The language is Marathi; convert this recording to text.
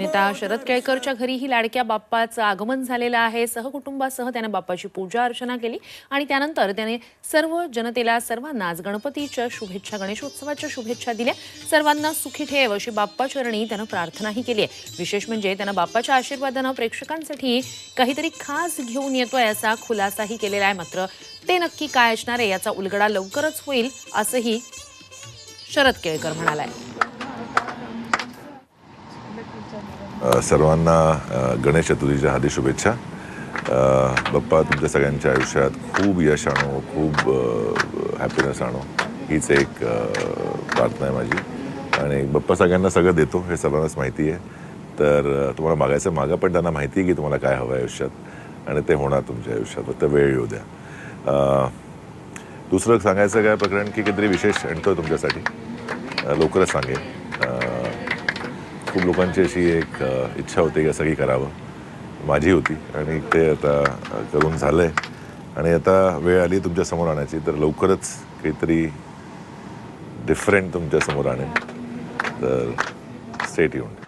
अभिनेता शरद केळकरच्या घरीही लाडक्या बाप्पाचं आगमन झालेलं आहे। सहकुटुंबासह त्याने बाप्पाची पूजा अर्चना केली आणि त्यानंतर त्याने सर्व जनतेला सर्वांनाच गणपतीच्या शुभेच्छा, गणेशोत्सवाच्या शुभेच्छा दिल्या। सर्वांना सुखी ठेव अशी बाप्पाचरणी त्याने प्रार्थनाही केली आहे। विशेष म्हणजे त्याने बाप्पाच्या आशीर्वादाने प्रेक्षकांसाठी काहीतरी खास घेऊन येतोय असा खुलासाही केलेला आहे। मात्र ते नक्की काय असणार आहे याचा उलगडा लवकरच होईल असंही शरद केळकर म्हणालाय। सर्वांना गणेश चतुर्थीच्या हार्दिक शुभेच्छा। बाप्पा तुमच्या सगळ्यांच्या आयुष्यात खूप यश आणो, खूप हॅपीनेस आणो, हीच एक प्रार्थना आहे माझी। आणि बाप्पा सगळ्यांना सगळं देतो हे सर्वांनाच माहिती आहे। तर तुम्हाला मागायचं मागा, पण त्यांना माहिती आहे की तुम्हाला काय हवं आहे आयुष्यात आणि ते होणार तुमच्या आयुष्यात, फक्त वेळ येऊ द्या। दुसरं सांगायचं काय प्रकरण की काहीतरी विशेष आणतोय तुमच्यासाठी, लवकरच सांगेन। खूप लोकांची अशी एक इच्छा होती की सगळी करावं, माझी होती आणि ते आता करून झालंय आणि आता वेळ आली तुमच्या समोर आणायची। तर लवकरच काहीतरी डिफरंट तुमच्या समोर आणेन, तर स्टे ट्यून्ड।